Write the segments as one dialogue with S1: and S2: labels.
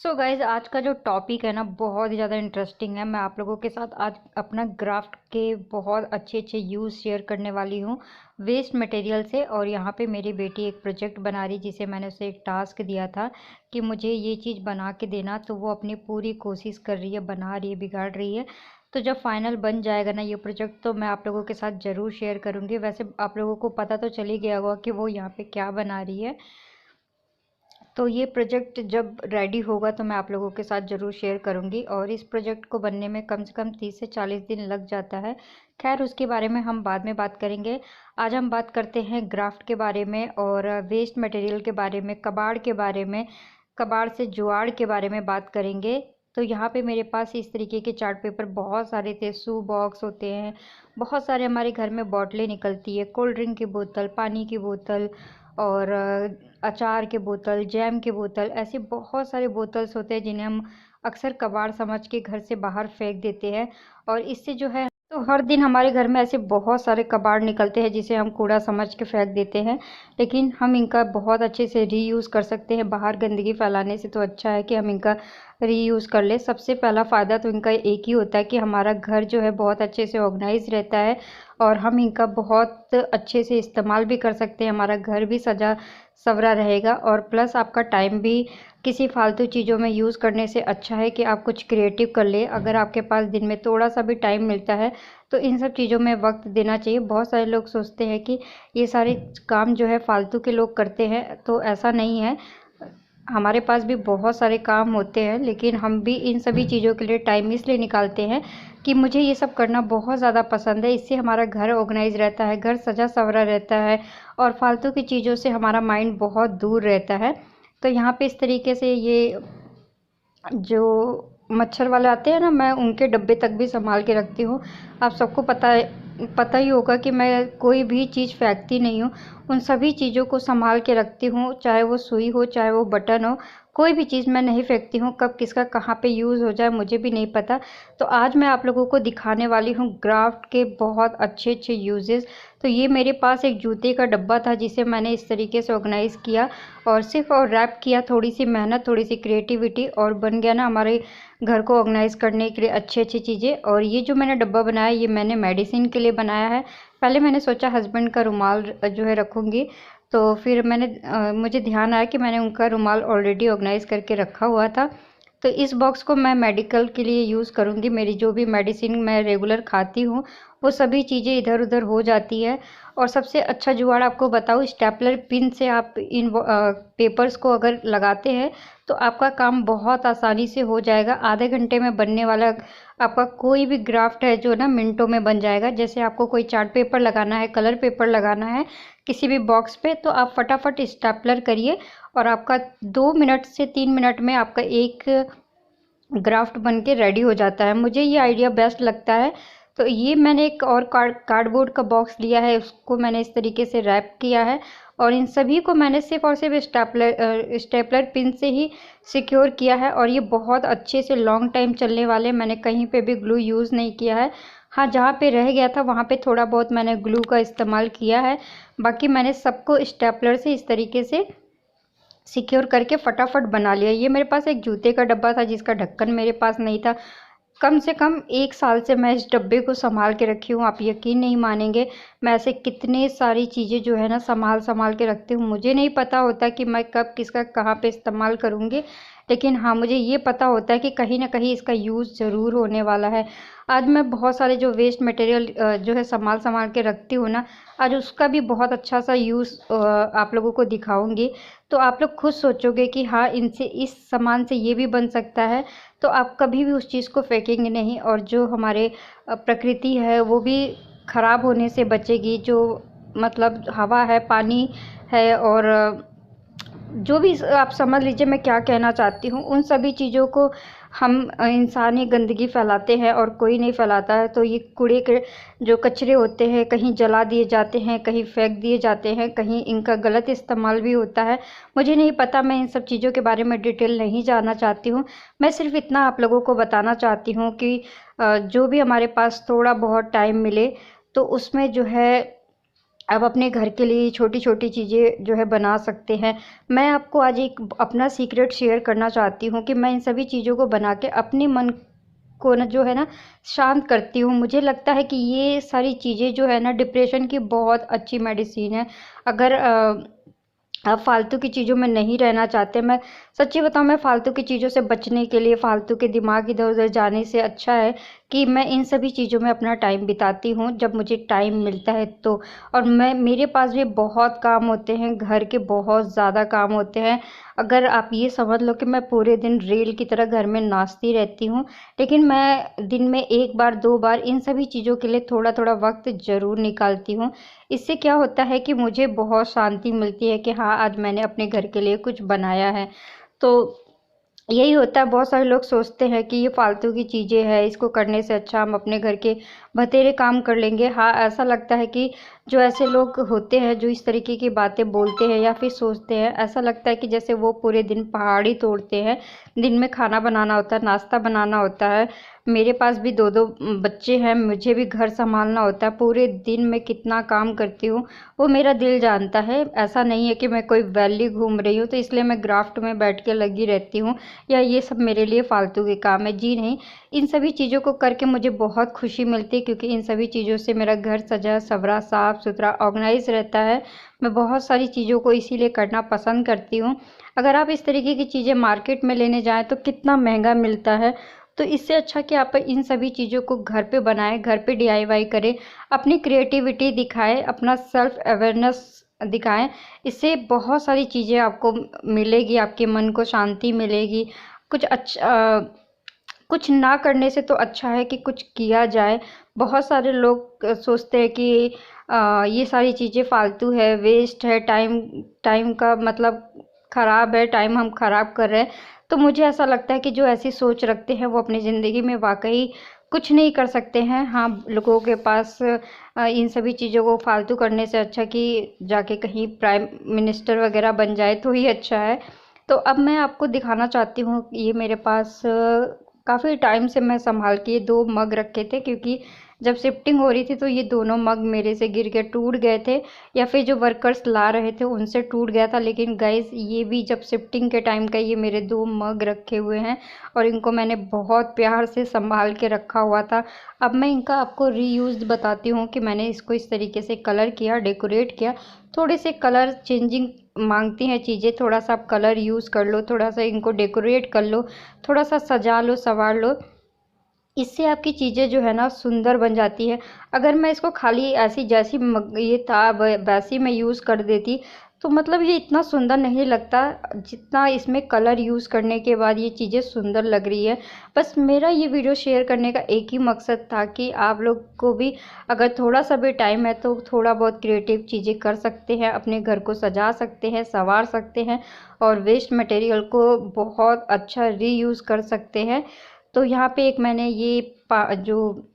S1: So guys आज का जो टॉपिक है ना बहुत ही ज़्यादा इंटरेस्टिंग है। मैं आप लोगों के साथ आज अपना ग्राफ्ट के बहुत अच्छे अच्छे यूज़ शेयर करने वाली हूँ वेस्ट मटेरियल से। और यहाँ पे मेरी बेटी एक प्रोजेक्ट बना रही जिसे मैंने उसे एक टास्क दिया था कि मुझे ये चीज़ बना के देना, तो वो अपनी पूरी कोशिश कर रही है, बना रही है, बिगाड़ रही है। तो जब फाइनल बन जाएगा ना ये प्रोजेक्ट तो मैं आप लोगों के साथ ज़रूर शेयर करूँगी। वैसे आप लोगों को पता तो चल ही गया होगा कि वो यहाँ पे क्या बना रही है। तो ये प्रोजेक्ट जब रेडी होगा तो मैं आप लोगों के साथ ज़रूर शेयर करूँगी। और इस प्रोजेक्ट को बनने में कम से कम 30 से 40 दिन लग जाता है। खैर उसके बारे में हम बाद में बात करेंगे। आज हम बात करते हैं ग्राफ्ट के बारे में और वेस्ट मटेरियल के बारे में, कबाड़ के बारे में, कबाड़ से जुगाड़ के बारे में बात करेंगे। तो यहाँ पे मेरे पास इस तरीके के चार्ट पेपर बहुत सारे थे, शू बॉक्स होते हैं, बहुत सारे हमारे घर में बॉटलें निकलती है, कोल्ड ड्रिंक की बोतल, पानी की बोतल और अचार के बोतल, जैम के बोतल, ऐसे बहुत सारे बोतल्स होते हैं जिन्हें हम अक्सर कबाड़ समझ के घर से बाहर फेंक देते हैं। और इससे जो है तो हर दिन हमारे घर में ऐसे बहुत सारे कबाड़ निकलते हैं जिसे हम कूड़ा समझ के फेंक देते हैं, लेकिन हम इनका बहुत अच्छे से रीयूज़ कर सकते हैं। बाहर गंदगी फैलाने से तो अच्छा है कि हम इनका रीयूज़ कर ले। सबसे पहला फ़ायदा तो इनका एक ही होता है कि हमारा घर जो है बहुत अच्छे से ऑर्गेनाइज रहता है और हम इनका बहुत अच्छे से इस्तेमाल भी कर सकते हैं। हमारा घर भी सजा सवरा रहेगा और प्लस आपका टाइम भी किसी फालतू चीज़ों में यूज़ करने से अच्छा है कि आप कुछ क्रिएटिव कर ले। अगर आपके पास दिन में थोड़ा सा भी टाइम मिलता है तो इन सब चीज़ों में वक्त देना चाहिए। बहुत सारे लोग सोचते हैं कि ये सारे काम जो है फालतू के लोग करते हैं, तो ऐसा नहीं है। हमारे पास भी बहुत सारे काम होते हैं, लेकिन हम भी इन सभी चीज़ों के लिए टाइम इसलिए निकालते हैं कि मुझे ये सब करना बहुत ज़्यादा पसंद है। इससे हमारा घर ऑर्गेनाइज रहता है, घर सजा सवरा रहता है और फालतू की चीज़ों से हमारा माइंड बहुत दूर रहता है। तो यहाँ पे इस तरीके से ये जो मच्छर वाले आते हैं ना, मैं उनके डब्बे तक भी संभाल के रखती हूँ। आप सबको पता ही होगा कि मैं कोई भी चीज़ फेंकती नहीं हूँ, उन सभी चीज़ों को संभाल के रखती हूँ, चाहे वो सुई हो, चाहे वो बटन हो, कोई भी चीज़ मैं नहीं फेंकती हूँ। कब किसका कहाँ पे यूज़ हो जाए मुझे भी नहीं पता। तो आज मैं आप लोगों को दिखाने वाली हूँ ग्राफ्ट के बहुत अच्छे अच्छे यूजेस। तो ये मेरे पास एक जूते का डब्बा था जिसे मैंने इस तरीके से ऑर्गेनाइज़ किया और सिर्फ और रैप किया। थोड़ी सी मेहनत, थोड़ी सी क्रिएटिविटी और बन गया ना हमारे घर को ऑर्गेनाइज करने के लिए अच्छी अच्छी चीज़ें। और ये जो मैंने डब्बा बनाया ये मैंने मेडिसिन के लिए बनाया है। पहले मैंने सोचा हस्बैंड का रुमाल जो है रखूँगी, तो फिर मुझे ध्यान आया कि मैंने उनका रुमाल ऑलरेडी ऑर्गेनाइज करके रखा हुआ था। तो इस बॉक्स को मैं मेडिकल के लिए यूज़ करूँगी। मेरी जो भी मेडिसिन मैं रेगुलर खाती हूँ वो सभी चीज़ें इधर उधर हो जाती है। और सबसे अच्छा जुगाड़ आपको बताऊँ, स्टेपलर पिन से आप इन पेपर्स को अगर लगाते हैं तो आपका काम बहुत आसानी से हो जाएगा। आधे घंटे में बनने वाला आपका कोई भी ग्राफ्ट है जो ना मिनटों में बन जाएगा। जैसे आपको कोई चार्ट पेपर लगाना है, कलर पेपर लगाना है किसी भी बॉक्स पे, तो आप फटाफट स्टेपलर करिए और आपका 2 मिनट से 3 मिनट में आपका एक ग्राफ्ट बन के रेडी हो जाता है। मुझे ये आइडिया बेस्ट लगता है। तो ये मैंने एक और कार्डबोर्ड का बॉक्स लिया है, उसको मैंने इस तरीके से रैप किया है और इन सभी को मैंने सिर्फ और सिर्फ स्टेपलर पिन से ही सिक्योर किया है। और ये बहुत अच्छे से लॉन्ग टाइम चलने वाले, मैंने कहीं पे भी ग्लू यूज़ नहीं किया है। हाँ, जहाँ पे रह गया था वहाँ पे थोड़ा बहुत मैंने ग्लू का इस्तेमाल किया है, बाकी मैंने सबको स्टेपलर से इस तरीके से सिक्योर करके फटाफट बना लिया। ये मेरे पास एक जूते का डब्बा था जिसका ढक्कन मेरे पास नहीं था। कम से कम 1 साल से मैं इस डब्बे को संभाल के रखी हूँ। आप यकीन नहीं मानेंगे, मैं ऐसे कितने सारी चीज़ें जो है ना संभाल के रखती हूँ। मुझे नहीं पता होता कि मैं कब किसका कहाँ पे इस्तेमाल करूँगी, लेकिन हाँ मुझे ये पता होता है कि कहीं ना कहीं इसका यूज़ ज़रूर होने वाला है। आज मैं बहुत सारे जो वेस्ट मटेरियल जो है संभाल के रखती हूँ ना, आज उसका भी बहुत अच्छा सा यूज़ आप लोगों को दिखाऊंगी। तो आप लोग खुद सोचोगे कि हाँ इनसे, इस सामान से ये भी बन सकता है। तो आप कभी भी उस चीज़ को फेंकेंगे नहीं और जो हमारे प्रकृति है वो भी ख़राब होने से बचेगी। जो मतलब हवा है, पानी है और जो भी आप समझ लीजिए मैं क्या कहना चाहती हूँ, उन सभी चीज़ों को हम इंसान ही गंदगी फैलाते हैं और कोई नहीं फैलाता है। तो ये कूड़े के जो कचरे होते हैं कहीं जला दिए जाते हैं, कहीं फेंक दिए जाते हैं, कहीं इनका गलत इस्तेमाल भी होता है। मुझे नहीं पता, मैं इन सब चीज़ों के बारे में डिटेल नहीं जानना चाहती हूँ। मैं सिर्फ इतना आप लोगों को बताना चाहती हूँ कि जो भी हमारे पास थोड़ा बहुत टाइम मिले तो उसमें जो है आप अपने घर के लिए छोटी छोटी चीज़ें जो है बना सकते हैं। मैं आपको आज एक अपना सीक्रेट शेयर करना चाहती हूँ कि मैं इन सभी चीज़ों को बना के अपने मन को ना जो है ना शांत करती हूँ। मुझे लगता है कि ये सारी चीज़ें जो है ना डिप्रेशन की बहुत अच्छी मेडिसिन है। अगर आप फालतू की चीज़ों में नहीं रहना चाहते, मैं सच्ची बताऊँ, मैं फालतू की चीज़ों से बचने के लिए, फालतू के दिमाग इधर उधर जाने से अच्छा है कि मैं इन सभी चीज़ों में अपना टाइम बिताती हूँ जब मुझे टाइम मिलता है तो। और मेरे पास भी बहुत काम होते हैं, घर के बहुत ज़्यादा काम होते हैं। अगर आप ये समझ लो कि मैं पूरे दिन रेल की तरह घर में नाचती रहती हूँ, लेकिन मैं दिन में एक बार दो बार इन सभी चीज़ों के लिए थोड़ा थोड़ा वक्त ज़रूर निकालती हूँ। इससे क्या होता है कि मुझे बहुत शांति मिलती है कि हाँ, आज मैंने अपने घर के लिए कुछ बनाया है। तो यही होता है, बहुत सारे लोग सोचते हैं कि ये फालतू की चीज़ें हैं, इसको करने से अच्छा हम अपने घर के बतेरे काम कर लेंगे। हाँ, ऐसा लगता है कि जो ऐसे लोग होते हैं जो इस तरीके की बातें बोलते हैं या फिर सोचते हैं, ऐसा लगता है कि जैसे वो पूरे दिन पहाड़ ही तोड़ते हैं। दिन में खाना बनाना होता है, नाश्ता बनाना होता है। मेरे पास भी दो दो बच्चे हैं, मुझे भी घर संभालना होता है। पूरे दिन में कितना काम करती हूँ वो मेरा दिल जानता है। ऐसा नहीं है कि मैं कोई वैली घूम रही हूँ तो इसलिए मैं ग्राफ्ट में बैठ के लगी रहती हूँ या ये सब मेरे लिए फालतू के काम है। जी नहीं, इन सभी चीज़ों को करके मुझे बहुत खुशी मिलती है क्योंकि इन सभी चीज़ों से मेरा घर सजा सवरा, साफ़ सुथरा, ऑर्गेनाइज रहता है। मैं बहुत सारी चीज़ों को इसीलिए करना पसंद करती हूँ। अगर आप इस तरीके की चीज़ें मार्केट में लेने जाएँ तो कितना महंगा मिलता है। तो इससे अच्छा कि आप इन सभी चीज़ों को घर पे बनाएं, घर पे DIY करें, अपनी क्रिएटिविटी दिखाएं, अपना सेल्फ अवेयरनेस दिखाएं। इससे बहुत सारी चीज़ें आपको मिलेगी, आपके मन को शांति मिलेगी। कुछ अच्छा कुछ ना करने से तो अच्छा है कि कुछ किया जाए। बहुत सारे लोग सोचते हैं कि ये सारी चीज़ें फालतू है, वेस्ट है, टाइम टाइम का मतलब ख़राब है, टाइम हम ख़राब कर रहे हैं। तो मुझे ऐसा लगता है कि जो ऐसी सोच रखते हैं वो अपनी ज़िंदगी में वाकई कुछ नहीं कर सकते हैं। हाँ, लोगों के पास इन सभी चीज़ों को फालतू करने से अच्छा कि जाके कहीं प्राइम मिनिस्टर वगैरह बन जाए तो ही अच्छा है। तो अब मैं आपको दिखाना चाहती हूँ, ये मेरे पास काफ़ी टाइम से मैं संभाल के ये 2 मग रखे थे क्योंकि जब शिफ्टिंग हो रही थी तो ये दोनों मग मेरे से गिर के टूट गए थे या फिर जो वर्कर्स ला रहे थे उनसे टूट गया था। लेकिन गाइस, ये भी जब शिफ्टिंग के टाइम का ये मेरे 2 मग रखे हुए हैं और इनको मैंने बहुत प्यार से संभाल के रखा हुआ था। अब मैं इनका आपको रीयूज़ बताती हूँ कि मैंने इसको इस तरीके से कलर किया, डेकोरेट किया। थोड़े से कलर चेंजिंग मांगती हैं चीज़ें, थोड़ा सा आप कलर यूज़ कर लो, थोड़ा सा इनको डेकोरेट कर लो, थोड़ा सा सजा लो, संवार लो। इससे आपकी चीज़ें जो है ना सुंदर बन जाती है। अगर मैं इसको खाली ऐसी जैसी ये था वैसी मैं यूज़ कर देती तो मतलब ये इतना सुंदर नहीं लगता जितना इसमें कलर यूज़ करने के बाद ये चीज़ें सुंदर लग रही है। बस मेरा ये वीडियो शेयर करने का एक ही मकसद था कि आप लोग को भी अगर थोड़ा सा भी टाइम है तो थोड़ा बहुत क्रिएटिव चीज़ें कर सकते हैं, अपने घर को सजा सकते हैं, संवार सकते हैं और वेस्ट मटेरियल को बहुत अच्छा रीयूज़ कर सकते हैं। तो यहाँ पे एक मैंने ये जो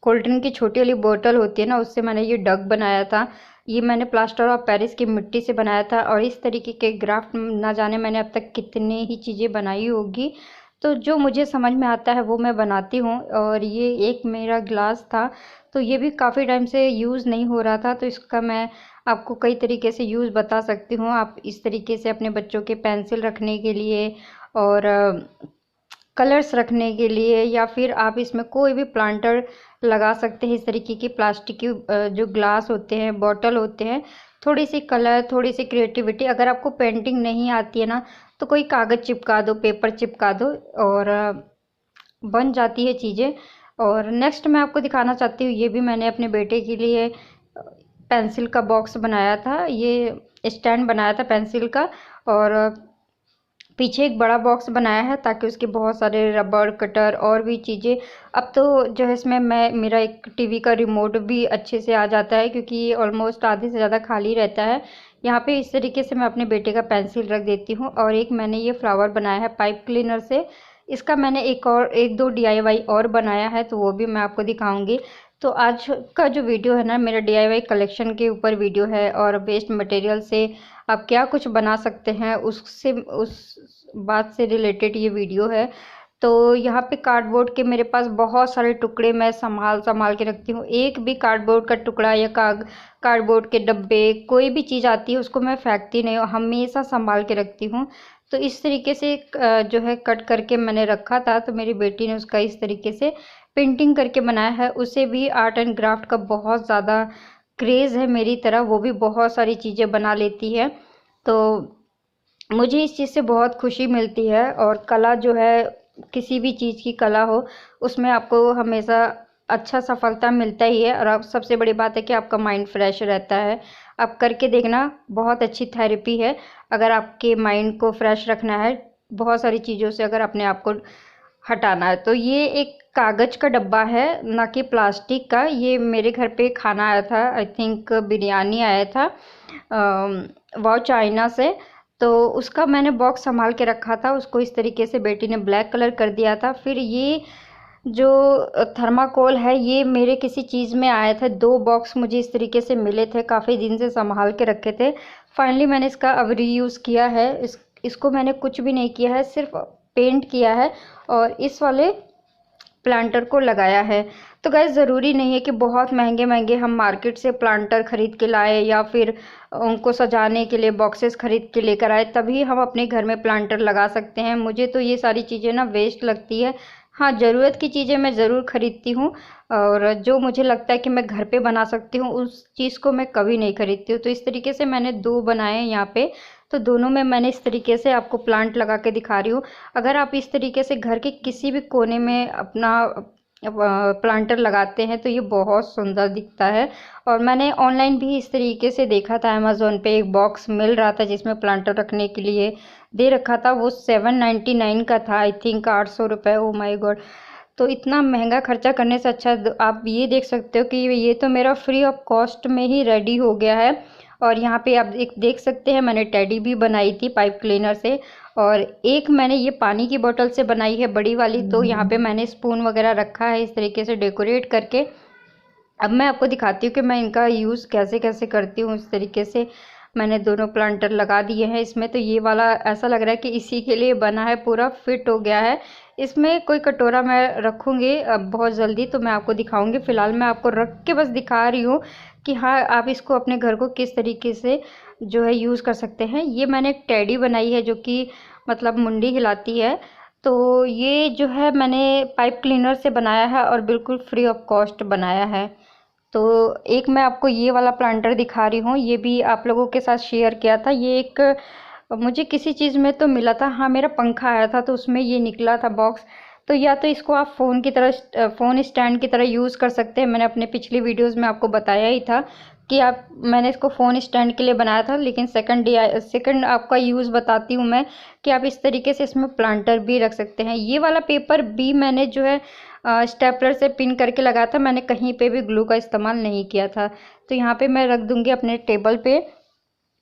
S1: कोल्ड ड्रिंक की छोटी वाली बोतल होती है ना, उससे मैंने ये डग बनाया था। ये मैंने प्लास्टर ऑफ पेरिस की मिट्टी से बनाया था और इस तरीके के ग्राफ्ट ना जाने मैंने अब तक कितने ही चीज़ें बनाई होगी। तो जो मुझे समझ में आता है वो मैं बनाती हूँ। और ये एक मेरा ग्लास था तो ये भी काफ़ी टाइम से यूज़ नहीं हो रहा था, तो इसका मैं आपको कई तरीके से यूज़ बता सकती हूँ। आप इस तरीके से अपने बच्चों के पेंसिल रखने के लिए और कलर्स रखने के लिए या फिर आप इसमें कोई भी प्लांटर लगा सकते हैं। इस तरीके की प्लास्टिक की जो ग्लास होते हैं, बॉटल होते हैं, थोड़ी सी कलर, थोड़ी सी क्रिएटिविटी। अगर आपको पेंटिंग नहीं आती है ना तो कोई कागज़ चिपका दो, पेपर चिपका दो और बन जाती है चीज़ें। और नेक्स्ट मैं आपको दिखाना चाहती हूँ, ये भी मैंने अपने बेटे के लिए पेंसिल का बॉक्स बनाया था, ये स्टैंड बनाया था पेंसिल का। और पीछे एक बड़ा बॉक्स बनाया है ताकि उसके बहुत सारे रबड़, कटर और भी चीज़ें। अब तो जो है इसमें मेरा एक टीवी का रिमोट भी अच्छे से आ जाता है क्योंकि ये ऑलमोस्ट आधे से ज़्यादा खाली रहता है। यहाँ पे इस तरीके से मैं अपने बेटे का पेंसिल रख देती हूँ। और एक मैंने ये फ्लावर बनाया है पाइप क्लीनर से। इसका मैंने एक दो DIY और बनाया है तो वो भी मैं आपको दिखाऊंगी। तो आज का जो वीडियो है ना, मेरा DIY कलेक्शन के ऊपर वीडियो है और वेस्ट मटेरियल से आप क्या कुछ बना सकते हैं उससे, उस बात से रिलेटेड ये वीडियो है। तो यहाँ पे कार्डबोर्ड के मेरे पास बहुत सारे टुकड़े मैं संभाल के रखती हूँ। एक भी कार्डबोर्ड का टुकड़ा या कार्डबोर्ड के डब्बे कोई भी चीज़ आती है उसको मैं फेंकती नहीं हूँ, हमेशा संभाल के रखती हूँ। तो इस तरीके से जो है कट करके मैंने रखा था, तो मेरी बेटी ने उसका इस तरीके से पेंटिंग करके बनाया है। उसे भी आर्ट एंड क्राफ्ट का बहुत ज़्यादा क्रेज़ है मेरी तरह, वो भी बहुत सारी चीज़ें बना लेती है। तो मुझे इस चीज़ से बहुत खुशी मिलती है। और कला जो है, किसी भी चीज़ की कला हो उसमें आपको हमेशा अच्छा सफलता मिलता ही है। और अब सबसे बड़ी बात है कि आपका माइंड फ्रेश रहता है। आप करके देखना, बहुत अच्छी थेरेपी है। अगर आपके माइंड को फ्रेश रखना है, बहुत सारी चीज़ों से अगर अपने आप को हटाना है, तो ये एक कागज़ का डब्बा है, ना कि प्लास्टिक का। ये मेरे घर पे खाना आया था, आई थिंक बिरयानी आया था वाओ चाइना से। तो उसका मैंने बॉक्स संभाल के रखा था, उसको इस तरीके से बेटी ने ब्लैक कलर कर दिया था। फिर ये जो थर्माकोल है, ये मेरे किसी चीज़ में आया था। 2 बॉक्स मुझे इस तरीके से मिले थे, काफ़ी दिन से संभाल के रखे थे। फाइनली मैंने इसका अब रीयूज़ किया है। इसको मैंने कुछ भी नहीं किया है, सिर्फ पेंट किया है और इस वाले प्लांटर को लगाया है। तो गाइस, ज़रूरी नहीं है कि बहुत महंगे हम मार्केट से प्लांटर ख़रीद के लाए या फिर उनको सजाने के लिए बॉक्सेस ख़रीद के लेकर आए तभी हम अपने घर में प्लांटर लगा सकते हैं। मुझे तो ये सारी चीज़ें ना वेस्ट लगती है। हाँ, ज़रूरत की चीज़ें मैं ज़रूर ख़रीदती हूँ और जो मुझे लगता है कि मैं घर पे बना सकती हूँ उस चीज़ को मैं कभी नहीं ख़रीदती हूँ। तो इस तरीके से मैंने 2 बनाए हैं यहाँ पे। तो दोनों में मैंने इस तरीके से आपको प्लांट लगा के दिखा रही हूँ। अगर आप इस तरीके से घर के किसी भी कोने में अपना प्लांटर लगाते हैं तो ये बहुत सुंदर दिखता है। और मैंने ऑनलाइन भी इस तरीके से देखा था, अमेज़ोन पे एक बॉक्स मिल रहा था जिसमें प्लांटर रखने के लिए दे रखा था। वो 799 का था, आई थिंक 800 रुपये। Oh my God! तो इतना महंगा खर्चा करने से अच्छा आप ये देख सकते हो कि ये तो मेरा फ्री ऑफ कॉस्ट में ही रेडी हो गया है। और यहाँ पे आप एक देख सकते हैं, मैंने टेडी भी बनाई थी पाइप क्लीनर से। और एक मैंने ये पानी की बोतल से बनाई है, बड़ी वाली। तो यहाँ पे मैंने स्पून वगैरह रखा है इस तरीके से डेकोरेट करके। अब मैं आपको दिखाती हूँ कि मैं इनका यूज़ कैसे कैसे करती हूँ। इस तरीके से मैंने दोनों प्लांटर लगा दिए हैं इसमें। तो ये वाला ऐसा लग रहा है कि इसी के लिए बना है, पूरा फिट हो गया है। इसमें कोई कटोरा मैं रखूँगी अब बहुत जल्दी, तो मैं आपको दिखाऊँगी। फ़िलहाल मैं आपको रख के बस दिखा रही हूँ कि हाँ, आप इसको अपने घर को किस तरीके से जो है यूज़ कर सकते हैं। ये मैंने एक टेडी बनाई है जो कि मतलब मुंडी हिलाती है। तो ये जो है मैंने पाइप क्लीनर से बनाया है और बिल्कुल फ्री ऑफ कॉस्ट बनाया है। तो एक मैं आपको ये वाला प्लांटर दिखा रही हूँ, ये भी आप लोगों के साथ शेयर किया था। ये एक मुझे किसी चीज़ में तो मिला था, हाँ मेरा पंखा आया था तो उसमें ये निकला था बॉक्स। तो या तो इसको आप फ़ोन की तरह फ़ोन स्टैंड की तरह यूज़ कर सकते हैं। मैंने अपने पिछली वीडियोज़ में आपको बताया ही था कि मैंने इसको फ़ोन स्टैंड के लिए बनाया था। लेकिन सेकंड आपका यूज़ बताती हूँ मैं कि आप इस तरीके से इसमें प्लांटर भी रख सकते हैं। ये वाला पेपर भी मैंने जो है स्टेपलर से पिन करके लगाया था, मैंने कहीं पे भी ग्लू का इस्तेमाल नहीं किया था। तो यहाँ पे मैं रख दूँगी अपने टेबल पे।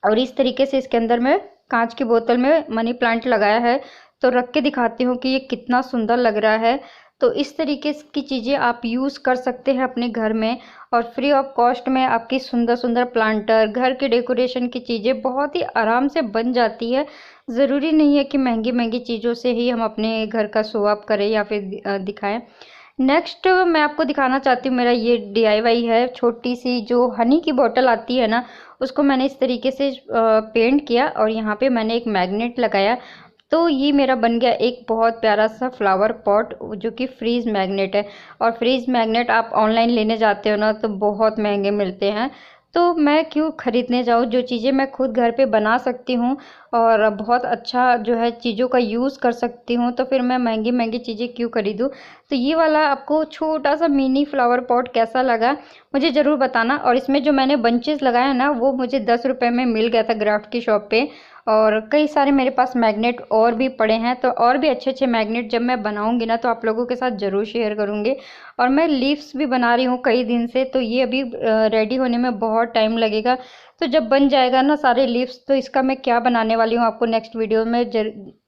S1: और इस तरीके से इसके अंदर मैं कांच की बोतल में मनी प्लांट लगाया है। तो रख के दिखाती हूँ कि ये कितना सुंदर लग रहा है। तो इस तरीके की चीज़ें आप यूज़ कर सकते हैं अपने घर में और फ्री ऑफ कॉस्ट में आपकी सुंदर सुंदर प्लांटर, घर के डेकोरेशन की चीज़ें बहुत ही आराम से बन जाती है। ज़रूरी नहीं है कि महंगी महंगी चीज़ों से ही हम अपने घर का शो ऑफ करें या फिर दिखाएं। नेक्स्ट मैं आपको दिखाना चाहती हूँ, मेरा ये DIY है। छोटी सी जो हनी की बोतल आती है ना, उसको मैंने इस तरीके से पेंट किया और यहाँ पे मैंने एक मैग्नेट लगाया। तो ये मेरा बन गया एक बहुत प्यारा सा फ्लावर पॉट जो कि फ्रीज़ मैग्नेट है। और फ्रीज़ मैग्नेट आप ऑनलाइन लेने जाते हो ना तो बहुत महंगे मिलते हैं। तो मैं क्यों ख़रीदने जाऊँ, जो चीज़ें मैं खुद घर पे बना सकती हूँ और बहुत अच्छा जो है चीज़ों का यूज़ कर सकती हूँ, तो फिर मैं महंगी महंगी चीज़ें क्यों खरीदूँ। तो ये वाला आपको छोटा सा मिनी फ्लावर पॉट कैसा लगा मुझे ज़रूर बताना। और इसमें जो मैंने बंचेस लगाया ना, वो मुझे 10 रुपये में मिल गया था क्राफ्ट की शॉप पे। और कई सारे मेरे पास मैग्नेट और भी पड़े हैं, तो और भी अच्छे अच्छे मैग्नेट जब मैं बनाऊंगी ना तो आप लोगों के साथ ज़रूर शेयर करूंगी। और मैं लीव्स भी बना रही हूँ कई दिन से, तो ये अभी रेडी होने में बहुत टाइम लगेगा। तो जब बन जाएगा ना सारे लीव्स, तो इसका मैं क्या बनाने वाली हूँ आपको नेक्स्ट वीडियो में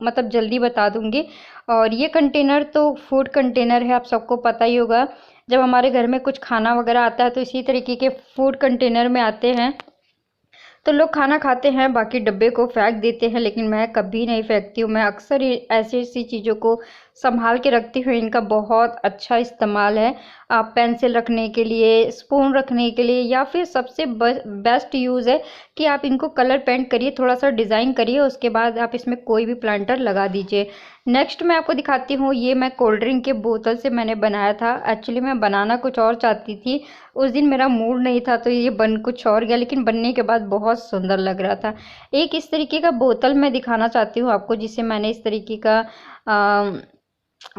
S1: मतलब जल्दी बता दूंगी। और ये कंटेनर तो फूड कंटेनर है, आप सबको पता ही होगा। जब हमारे घर में कुछ खाना वगैरह आता है तो इसी तरीके के फूड कंटेनर में आते हैं। तो लोग खाना खाते हैं, बाकी डब्बे को फेंक देते हैं, लेकिन मैं कभी नहीं फेंकती हूँ। मैं अक्सर ऐसी ऐसी चीज़ों को संभाल के रखती हूँ। इनका बहुत अच्छा इस्तेमाल है। आप पेंसिल रखने के लिए, स्पून रखने के लिए, या फिर सबसे बेस्ट यूज़ है कि आप इनको कलर पेंट करिए, थोड़ा सा डिज़ाइन करिए, उसके बाद आप इसमें कोई भी प्लांटर लगा दीजिए। नेक्स्ट मैं आपको दिखाती हूँ, ये मैं कोल्ड ड्रिंक के बोतल से मैंने बनाया था। एक्चुअली मैं बनाना कुछ और चाहती थी, उस दिन मेरा मूड नहीं था तो ये बन कुछ और गया, लेकिन बनने के बाद बहुत सुंदर लग रहा था। एक इस तरीके का बोतल मैं दिखाना चाहती हूँ आपको, जिसे मैंने इस तरीके का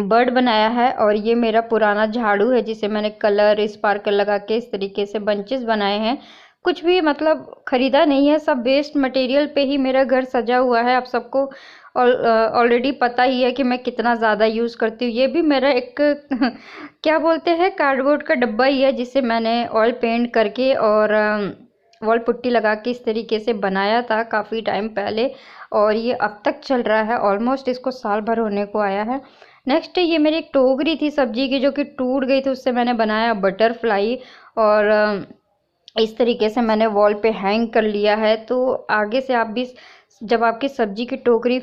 S1: बर्ड बनाया है। और ये मेरा पुराना झाड़ू है, जिसे मैंने कलर स्पार्कल लगा के इस तरीके से बंचेस बनाए हैं। कुछ भी मतलब ख़रीदा नहीं है, सब वेस्ट मटेरियल पे ही मेरा घर सजा हुआ है। आप सबको ऑलरेडी पता ही है कि मैं कितना ज़्यादा यूज़ करती हूँ। ये भी मेरा एक क्या बोलते हैं, कार्डबोर्ड का डब्बा ही है, जिसे मैंने ऑयल पेंट करके और वॉल पुट्टी लगा के इस तरीके से बनाया था काफ़ी टाइम पहले, और ये अब तक चल रहा है। ऑलमोस्ट इसको साल भर होने को आया है। नेक्स्ट ये मेरी एक टोकरी थी सब्जी की, जो कि टूट गई थी, उससे मैंने बनाया बटरफ्लाई, और इस तरीके से मैंने वॉल पे हैंग कर लिया है। तो आगे से आप भी, जब आपकी सब्जी की टोकरी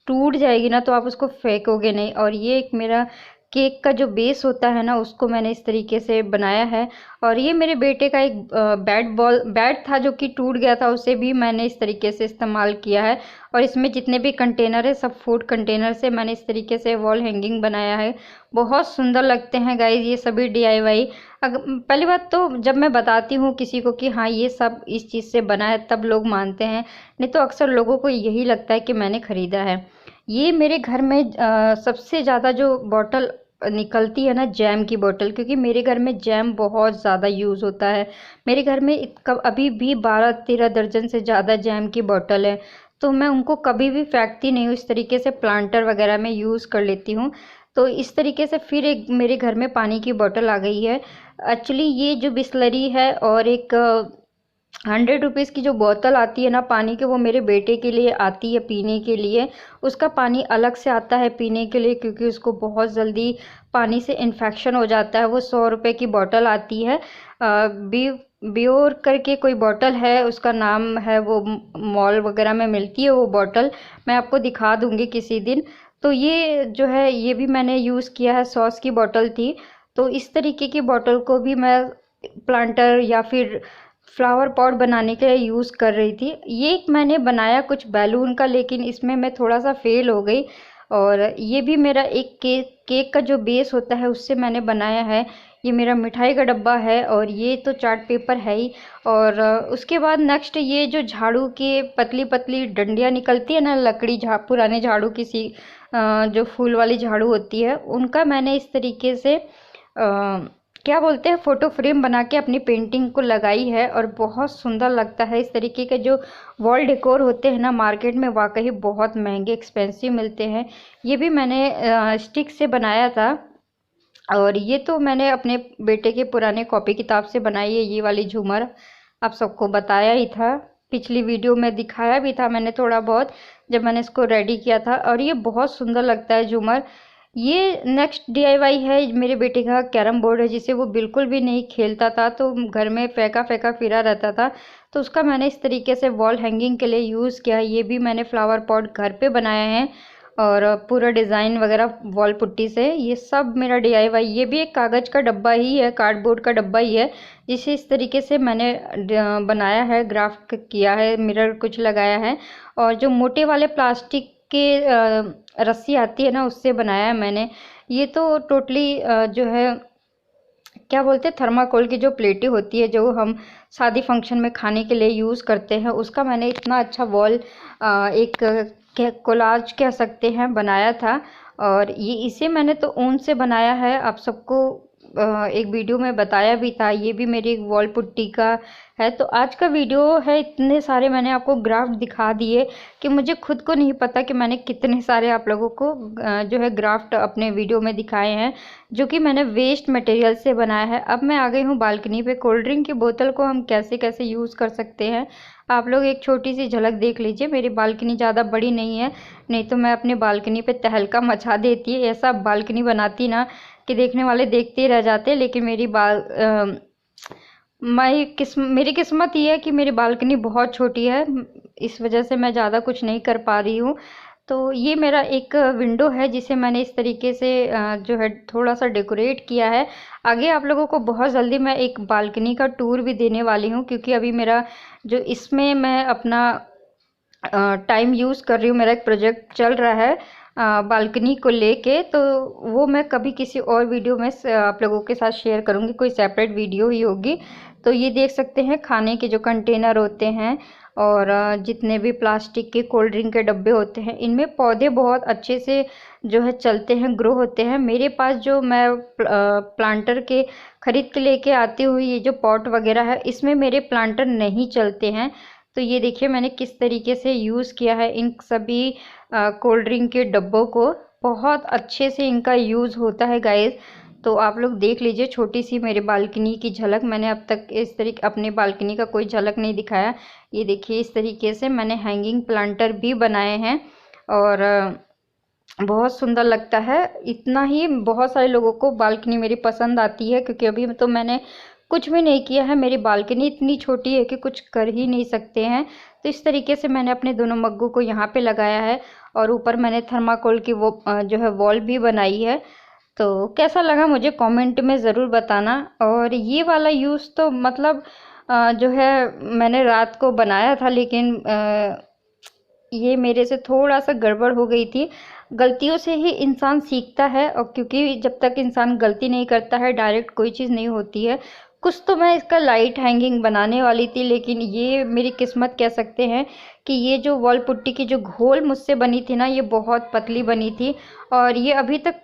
S1: टूट जाएगी ना, तो आप उसको फेंकोगे नहीं। और ये एक मेरा केक का जो बेस होता है ना, उसको मैंने इस तरीके से बनाया है। और ये मेरे बेटे का एक बैट था, जो कि टूट गया था, उसे भी मैंने इस तरीके से इस्तेमाल किया है। और इसमें जितने भी कंटेनर है, सब फूड कंटेनर से मैंने इस तरीके से वॉल हैंगिंग बनाया है। बहुत सुंदर लगते हैं गाइज ये सभी DIY। पहली बात तो जब मैं बताती हूँ किसी को कि हाँ ये सब इस चीज़ से बना है, तब लोग मानते हैं, नहीं तो अक्सर लोगों को यही लगता है कि मैंने ख़रीदा है। ये मेरे घर में सबसे ज़्यादा जो बॉटल निकलती है ना, जैम की बोतल, क्योंकि मेरे घर में जैम बहुत ज़्यादा यूज़ होता है। मेरे घर में अभी भी 12-13 दर्जन से ज़्यादा जैम की बोतल है, तो मैं उनको कभी भी फेंकती नहीं हूँ। इस तरीके से प्लांटर वगैरह में यूज़ कर लेती हूँ। तो इस तरीके से फिर एक मेरे घर में पानी की बोतल आ गई है। एक्चुअली ये जो बिसलरी है और एक 100 रुपीज़ की जो बोतल आती है ना पानी की, वो मेरे बेटे के लिए आती है पीने के लिए। उसका पानी अलग से आता है पीने के लिए, क्योंकि उसको बहुत जल्दी पानी से इन्फेक्शन हो जाता है। वो 100 रुपये की बोतल आती है, बियोर करके कोई बोतल है, उसका नाम है, वो मॉल वगैरह में मिलती है वो बोतल। मैं आपको दिखा दूँगी किसी दिन। तो ये जो है, ये भी मैंने यूज़ किया है, सॉस की बोतल थी। तो इस तरीके की बोतल को भी मैं प्लांटर या फिर फ्लावर पॉट बनाने के लिए यूज़ कर रही थी। ये एक मैंने बनाया कुछ बैलून का, लेकिन इसमें मैं थोड़ा सा फेल हो गई। और ये भी मेरा एक केक का जो बेस होता है, उससे मैंने बनाया है। ये मेरा मिठाई का डब्बा है, और ये तो चार्ट पेपर है ही। और उसके बाद नेक्स्ट ये जो झाड़ू के पतली पतली डंडियाँ निकलती है ना, लकड़ी पुराने झाड़ू की जो फूल वाली झाड़ू होती है, उनका मैंने इस तरीके से क्या बोलते हैं, फ़ोटो फ्रेम बना के अपनी पेंटिंग को लगाई है। और बहुत सुंदर लगता है। इस तरीके के जो वॉल डेकोर होते हैं ना, मार्केट में वाकई बहुत महंगे एक्सपेंसिव मिलते हैं। ये भी मैंने स्टिक से बनाया था। और ये तो मैंने अपने बेटे के पुराने कॉपी किताब से बनाई है। ये वाली झूमर आप सबको बताया ही था, पिछली वीडियो में दिखाया भी था मैंने थोड़ा बहुत, जब मैंने इसको रेडी किया था। और ये बहुत सुंदर लगता है झूमर। ये नेक्स्ट DIY है, मेरे बेटे का कैरम बोर्ड है, जिसे वो बिल्कुल भी नहीं खेलता था, तो घर में फेंका फेंका फिरा रहता था। तो उसका मैंने इस तरीके से वॉल हैंगिंग के लिए यूज़ किया। ये भी मैंने फ्लावर पॉट घर पे बनाए हैं, और पूरा डिज़ाइन वगैरह वॉल पुट्टी से। ये सब मेरा DIY। ये भी एक कागज़ का डब्बा ही है, कार्डबोर्ड का डब्बा ही है, जिसे इस तरीके से मैंने बनाया है, ग्राफ्ट किया है, मिरर कुछ लगाया है। और जो मोटे वाले प्लास्टिक के रस्सी आती है ना, उससे बनाया है मैंने। ये तो टोटली जो है, क्या बोलते हैं, थर्माकोल की जो प्लेटें होती है, जो हम शादी फंक्शन में खाने के लिए यूज़ करते हैं, उसका मैंने इतना अच्छा वॉल एक कोलाज कह सकते हैं बनाया था। और ये इसे मैंने तो ऊन से बनाया है, आप सबको एक वीडियो में बताया भी था। ये भी मेरी वॉल पुट्टी का है। तो आज का वीडियो है, इतने सारे मैंने आपको ग्राफ्ट दिखा दिए कि मुझे खुद को नहीं पता कि मैंने कितने सारे आप लोगों को जो है ग्राफ्ट अपने वीडियो में दिखाए हैं, जो कि मैंने वेस्ट मटेरियल से बनाया है। अब मैं आ गई हूँ बालकनी पे। कोल्ड ड्रिंक की बोतल को हम कैसे कैसे यूज़ कर सकते हैं, आप लोग एक छोटी सी झलक देख लीजिए। मेरी बालकनी ज़्यादा बड़ी नहीं है, नहीं तो मैं अपनी बालकनी पे तहलका मचा देती। ऐसा बालकनी बनाती ना कि देखने वाले देखते ही रह जाते। लेकिन मेरी किस्मत ये है कि मेरी बालकनी बहुत छोटी है, इस वजह से मैं ज़्यादा कुछ नहीं कर पा रही हूँ। तो ये मेरा एक विंडो है जिसे मैंने इस तरीके से जो है थोड़ा सा डेकोरेट किया है। आगे आप लोगों को बहुत जल्दी मैं एक बालकनी का टूर भी देने वाली हूँ, क्योंकि अभी मेरा जो इसमें मैं अपना टाइम यूज़ कर रही हूँ, मेरा एक प्रोजेक्ट चल रहा है बालकनी को लेके, तो वो मैं कभी किसी और वीडियो में आप लोगों के साथ शेयर करूँगी, कोई सेपरेट वीडियो ही होगी। तो ये देख सकते हैं खाने के जो कंटेनर होते हैं और जितने भी प्लास्टिक के कोल्ड ड्रिंक के डब्बे होते हैं, इनमें पौधे बहुत अच्छे से जो है चलते हैं, ग्रो होते हैं। मेरे पास जो मैं प्लांटर के ख़रीद के लेके आती हूँ, ये जो पॉट वगैरह है, इसमें मेरे प्लांटर नहीं चलते हैं। तो ये देखिए मैंने किस तरीके से यूज़ किया है इन सभी कोल्ड ड्रिंक के डब्बों को। बहुत अच्छे से इनका यूज़ होता है गाइस। तो आप लोग देख लीजिए, छोटी सी मेरे बालकनी की झलक। मैंने अब तक इस तरीके अपने बालकनी का कोई झलक नहीं दिखाया। ये देखिए इस तरीके से मैंने हैंगिंग प्लांटर भी बनाए हैं और बहुत सुंदर लगता है। इतना ही बहुत सारे लोगों को बालकनी मेरी पसंद आती है, क्योंकि अभी तो मैंने कुछ भी नहीं किया है, मेरी बालकनी इतनी छोटी है कि कुछ कर ही नहीं सकते हैं। तो इस तरीके से मैंने अपने दोनों मग्गों को यहाँ पे लगाया है और ऊपर मैंने थर्माकोल की वो जो है वॉल भी बनाई है। तो कैसा लगा मुझे कमेंट में ज़रूर बताना। और ये वाला यूज़ तो मतलब जो है मैंने रात को बनाया था, लेकिन ये मेरे से थोड़ा सा गड़बड़ हो गई थी। गलतियों से ही इंसान सीखता है, और क्योंकि जब तक इंसान गलती नहीं करता है डायरेक्ट कोई चीज़ नहीं होती है। कुछ तो मैं इसका लाइट हैंगिंग बनाने वाली थी, लेकिन ये मेरी किस्मत कह सकते हैं कि ये जो वॉल पुट्टी की जो घोल मुझसे बनी थी ना, ये बहुत पतली बनी थी और ये अभी तक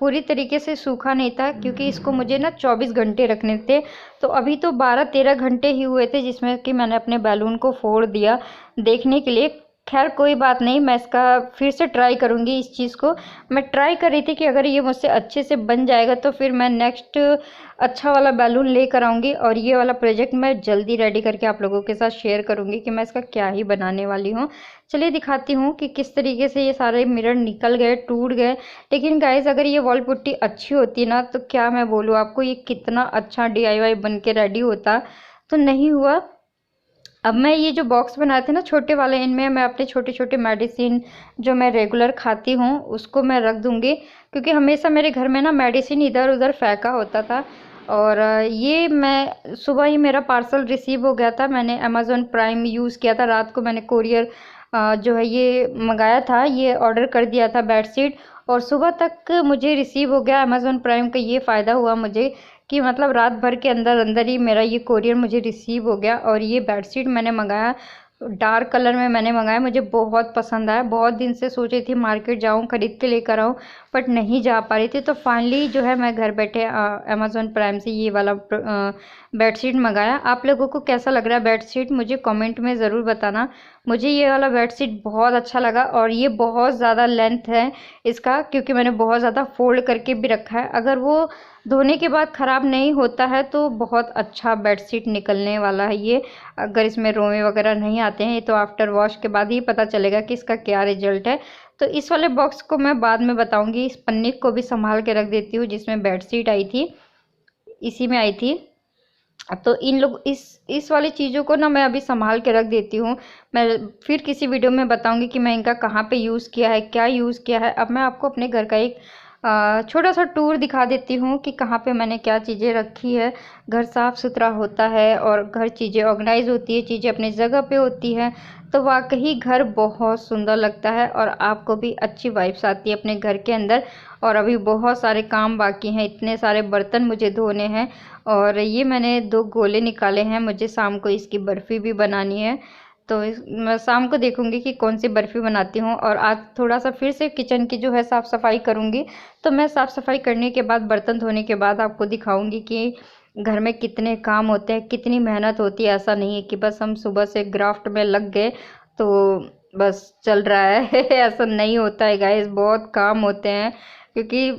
S1: पूरी तरीके से सूखा नहीं था, क्योंकि इसको मुझे ना 24 घंटे रखने थे। तो अभी तो 12-13 घंटे ही हुए थे जिसमें कि मैंने अपने बैलून को फोड़ दिया देखने के लिए। खैर कोई बात नहीं, मैं इसका फिर से ट्राई करूँगी। इस चीज़ को मैं ट्राई कर रही थी कि अगर ये मुझसे अच्छे से बन जाएगा तो फिर मैं नेक्स्ट अच्छा वाला बैलून लेकर आऊँगी, और ये वाला प्रोजेक्ट मैं जल्दी रेडी करके आप लोगों के साथ शेयर करूँगी कि मैं इसका क्या ही बनाने वाली हूँ। चलिए दिखाती हूँ कि किस तरीके से ये सारे मिरर निकल गए, टूट गए। लेकिन गाइज़ अगर ये वॉल पुट्टी अच्छी होती ना, तो क्या मैं बोलूँ आपको, ये कितना अच्छा DIY बन के रेडी होता। तो नहीं हुआ। अब मैं ये जो बॉक्स बनाए थे ना छोटे वाले, इनमें मैं अपने छोटे छोटे मेडिसिन जो मैं रेगुलर खाती हूँ उसको मैं रख दूँगी, क्योंकि हमेशा मेरे घर में ना मेडिसिन इधर उधर फेंका होता था। और ये मैं सुबह ही मेरा पार्सल रिसीव हो गया था। मैंने अमेज़ॉन प्राइम यूज़ किया था, रात को मैंने कोरियर जो है ये मंगाया था, ये ऑर्डर कर दिया था बेडशीट, और सुबह तक मुझे रिसीव हो गया। अमेज़ॉन प्राइम का ये फ़ायदा हुआ मुझे कि मतलब रात भर के अंदर अंदर ही मेरा ये कोरियर मुझे रिसीव हो गया। और ये बेडशीट मैंने मंगाया डार्क कलर में मैंने मंगाया, मुझे बहुत पसंद आया। बहुत दिन से सोच रही थी मार्केट जाऊँ ख़रीद के लेकर आऊँ, बट नहीं जा पा रही थी। तो फाइनली जो है मैं घर बैठे अमेज़ॉन प्राइम से ये वाला बेडशीट मंगाया। आप लोगों को कैसा लग रहा है बेडशीट, मुझे कमेंट में ज़रूर बताना। मुझे ये वाला बेडशीट बहुत अच्छा लगा, और ये बहुत ज़्यादा लेंथ है इसका, क्योंकि मैंने बहुत ज़्यादा फोल्ड करके भी रखा है। अगर वो धोने के बाद ख़राब नहीं होता है तो बहुत अच्छा बेडशीट निकलने वाला है ये। अगर इसमें रोए वगैरह नहीं आते हैं, ये तो आफ्टर वॉश के बाद ही पता चलेगा कि इसका क्या रिजल्ट है। तो इस वाले बॉक्स को मैं बाद में बताऊंगी। इस पन्नी को भी संभाल के रख देती हूँ जिसमें बेडशीट आई थी, इसी में आई थी। तो इन लोग इस वाली चीज़ों को ना मैं अभी संभाल के रख देती हूँ। मैं फिर किसी वीडियो में बताऊंगी कि मैं इनका कहाँ पे यूज़ किया है, क्या यूज़ किया है। अब मैं आपको अपने घर का एक छोटा सा टूर दिखा देती हूँ कि कहाँ पे मैंने क्या चीज़ें रखी है। घर साफ़ सुथरा होता है और घर चीज़ें ऑर्गेनाइज होती है, चीज़ें अपनी जगह पे होती हैं, तो वाकई घर बहुत सुंदर लगता है और आपको भी अच्छी वाइब्स आती है अपने घर के अंदर। और अभी बहुत सारे काम बाकी हैं, इतने सारे बर्तन मुझे धोने हैं। और ये मैंने 2 गोले निकाले हैं, मुझे शाम को इसकी बर्फ़ी भी बनानी है। तो मैं शाम को देखूंगी कि कौन सी बर्फ़ी बनाती हूँ। और आज थोड़ा सा फिर से किचन की जो है साफ़ सफाई करूँगी। तो मैं साफ़ सफाई करने के बाद, बर्तन धोने के बाद आपको दिखाऊंगी कि घर में कितने काम होते हैं, कितनी मेहनत होती है। ऐसा नहीं है कि बस हम सुबह से ग्राफ्ट में लग गए तो बस चल रहा है ऐसा नहीं होता है गाइस, बहुत काम होते हैं, क्योंकि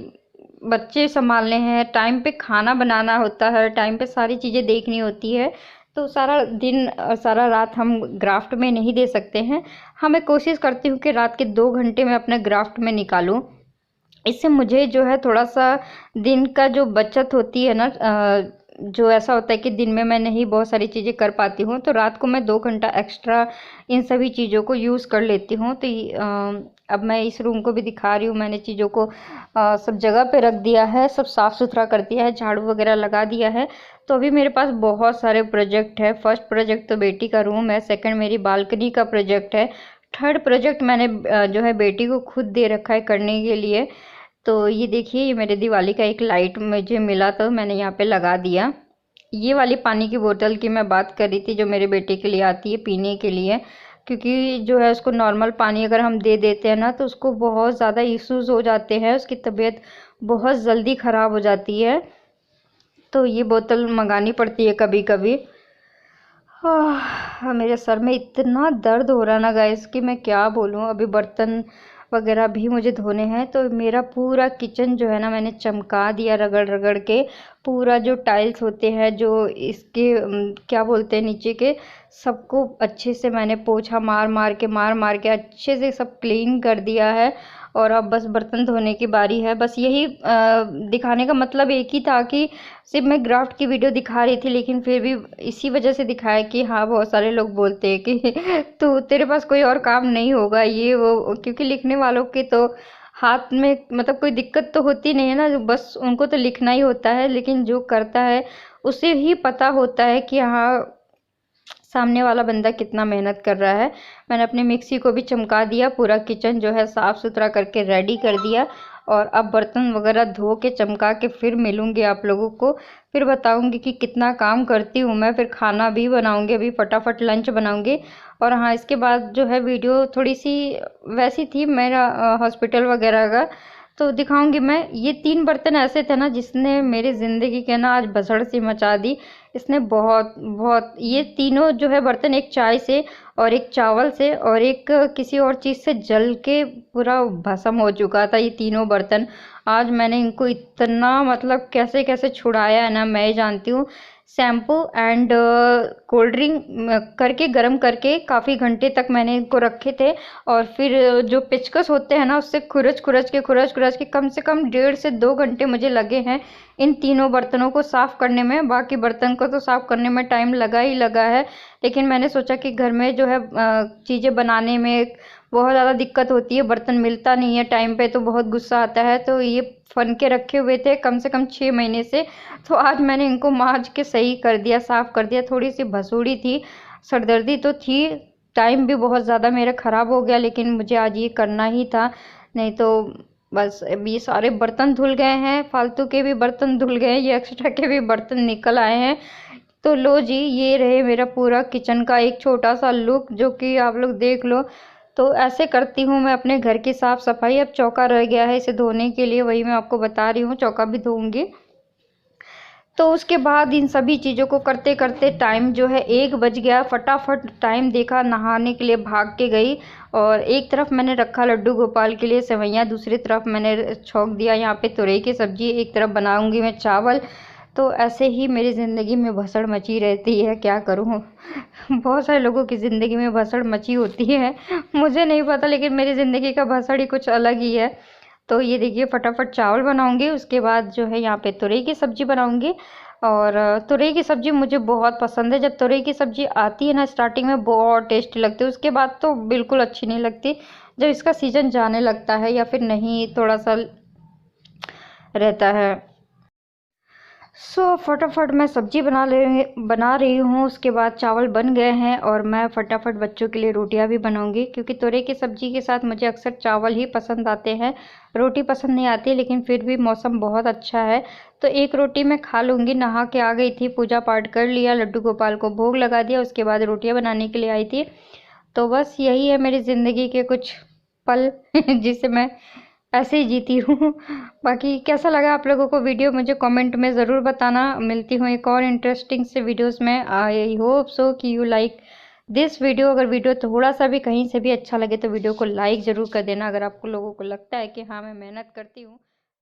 S1: बच्चे संभालने हैं, टाइम पे खाना बनाना होता है, टाइम पे सारी चीज़ें देखनी होती है। तो सारा दिन और सारा रात हम ग्राफ्ट में नहीं दे सकते हैं। हाँ, मैं कोशिश करती हूँ कि रात के 2 घंटे मैं अपने ग्राफ्ट में निकालूँ। इससे मुझे जो है थोड़ा सा दिन का जो बचत होती है ना, जो ऐसा होता है कि दिन में मैं नहीं बहुत सारी चीज़ें कर पाती हूँ, तो रात को मैं 2 घंटा एक्स्ट्रा इन सभी चीज़ों को यूज़ कर लेती हूँ। तो अब मैं इस रूम को भी दिखा रही हूँ, मैंने चीज़ों को सब जगह पे रख दिया है, सब साफ़ सुथरा कर दिया है, झाड़ू वगैरह लगा दिया है। तो अभी मेरे पास बहुत सारे प्रोजेक्ट है। फर्स्ट प्रोजेक्ट तो बेटी का रूम है, सेकंड मेरी बालकनी का प्रोजेक्ट है, थर्ड प्रोजेक्ट मैंने जो है बेटी को खुद दे रखा है करने के लिए। तो ये देखिए, ये मेरे दिवाली का एक लाइट मुझे मिला तो मैंने यहाँ पे लगा दिया। ये वाली पानी की बोतल की मैं बात कर रही थी जो मेरे बेटे के लिए आती है पीने के लिए, क्योंकि जो है उसको नॉर्मल पानी अगर हम दे देते हैं ना तो उसको बहुत ज़्यादा इश्यूज हो जाते हैं, उसकी तबीयत बहुत जल्दी ख़राब हो जाती है। तो ये बोतल मंगानी पड़ती है कभी कभी। मेरे सर में इतना दर्द हो रहा ना गाइस कि मैं क्या बोलूँ। अभी बर्तन वगैरह भी मुझे धोने हैं, तो मेरा पूरा किचन जो है ना मैंने चमका दिया रगड़ रगड़ के। पूरा जो टाइल्स होते हैं जो इसके क्या बोलते हैं नीचे के, सबको अच्छे से मैंने पोछा मार मार के अच्छे से सब क्लीन कर दिया है। और अब बस बर्तन धोने की बारी है। बस यही दिखाने का मतलब एक ही था कि सिर्फ मैं ग्राफ्ट की वीडियो दिखा रही थी, लेकिन फिर भी इसी वजह से दिखाया कि हाँ, बहुत सारे लोग बोलते हैं कि तो तेरे पास कोई और काम नहीं होगा ये वो, क्योंकि लिखने वालों के तो हाथ में मतलब कोई दिक्कत तो होती नहीं है ना, बस उनको तो लिखना ही होता है। लेकिन जो करता है उसे ही पता होता है कि हाँ, सामने वाला बंदा कितना मेहनत कर रहा है। मैंने अपनी मिक्सी को भी चमका दिया, पूरा किचन जो है साफ़ सुथरा करके रेडी कर दिया। और अब बर्तन वगैरह धो के चमका के फिर मिलूँगी आप लोगों को, फिर बताऊँगी कि कितना काम करती हूँ मैं। फिर खाना भी बनाऊँगी, अभी फटाफट लंच बनाऊँगी। और हाँ, इसके बाद जो है वीडियो थोड़ी सी वैसी थी मेरा हॉस्पिटल वगैरह का, तो दिखाऊंगी मैं। ये 3 बर्तन ऐसे थे ना जिसने मेरी ज़िंदगी के ना आज भसड़ सी मचा दी। इसने बहुत बहुत, ये तीनों जो है बर्तन, एक चाय से और एक चावल से और एक किसी और चीज़ से जल के पूरा भस्म हो चुका था ये तीनों बर्तन। आज मैंने इनको इतना मतलब कैसे कैसे छुड़ाया है ना, मैं ही जानती हूँ। शैम्पू एंड कोल्ड ड्रिंक करके गर्म करके काफ़ी घंटे तक मैंने इनको रखे थे। और फिर जो पेचकस होते हैं ना उससे खुरच खुरच के कम से कम 1.5 से 2 घंटे मुझे लगे हैं इन तीनों बर्तनों को साफ़ करने में। बाकी बर्तन को तो साफ़ करने में टाइम लगा ही लगा है, लेकिन मैंने सोचा कि घर में जो है चीज़ें बनाने में बहुत ज़्यादा दिक्कत होती है, बर्तन मिलता नहीं है टाइम पे, तो बहुत गुस्सा आता है। तो ये फन के रखे हुए थे कम से कम 6 महीने से, तो आज मैंने इनको मांज के सही कर दिया, साफ़ कर दिया। थोड़ी सी भसूड़ी थी, सरदर्दी तो थी, टाइम भी बहुत ज़्यादा मेरा ख़राब हो गया, लेकिन मुझे आज ये करना ही था। नहीं तो बस अब ये सारे बर्तन धुल गए हैं, फालतू के भी बर्तन धुल गए हैं, ये एक्स्ट्रा के भी बर्तन निकल आए हैं। तो लो जी, ये रहे मेरा पूरा किचन का एक छोटा सा लुक, जो कि आप लोग देख लो। तो ऐसे करती हूँ मैं अपने घर की साफ़ सफाई। अब चौका रह गया है इसे धोने के लिए, वही मैं आपको बता रही हूँ, चौका भी धोऊंगी। तो उसके बाद इन सभी चीज़ों को करते करते टाइम जो है 1 बज गया। फटाफट टाइम देखा, नहाने के लिए भाग के गई। और एक तरफ मैंने रखा लड्डू गोपाल के लिए सेवैयाँ, दूसरी तरफ मैंने छौंक दिया यहाँ पे तुरई की सब्ज़ी, एक तरफ बनाऊंगी मैं चावल। तो ऐसे ही मेरी ज़िंदगी में भसड़ मची रहती है, क्या करूँ। बहुत सारे लोगों की ज़िंदगी में भसड़ मची होती है, मुझे नहीं पता, लेकिन मेरी ज़िंदगी का भसड़ ही कुछ अलग ही है। तो ये देखिए, फटाफट चावल बनाऊंगी, उसके बाद जो है यहाँ पे तुरई की सब्ज़ी बनाऊंगी। और तुरई की सब्ज़ी मुझे बहुत पसंद है। जब तुरई की सब्ज़ी आती है ना स्टार्टिंग में बहुत टेस्टी लगती है, उसके बाद तो बिल्कुल अच्छी नहीं लगती। जब इसका सीज़न जाने लगता है या फिर नहीं थोड़ा सा रहता है। फटाफट मैं सब्ज़ी बना रही हूँ, उसके बाद चावल बन गए हैं और मैं फटाफट बच्चों के लिए रोटियाँ भी बनाऊँगी, क्योंकि तुरई की सब्ज़ी के साथ मुझे अक्सर चावल ही पसंद आते हैं, रोटी पसंद नहीं आती। लेकिन फिर भी मौसम बहुत अच्छा है तो एक रोटी मैं खा लूँगी। नहा के आ गई थी, पूजा पाठ कर लिया, लड्डू गोपाल को भोग लगा दिया, उसके बाद रोटियाँ बनाने के लिए आई थी। तो बस यही है मेरी ज़िंदगी के कुछ पल जिसे मैं ऐसे ही जीती हूँ। बाकी कैसा लगा आप लोगों को वीडियो, मुझे कमेंट में ज़रूर बताना। मिलती हूँ एक और इंटरेस्टिंग से वीडियोस में। आई होप सो कि यू लाइक दिस वीडियो। अगर वीडियो थोड़ा सा भी कहीं से भी अच्छा लगे तो वीडियो को लाइक ज़रूर कर देना, अगर आपको लोगों को लगता है कि हाँ मैं मेहनत करती हूँ।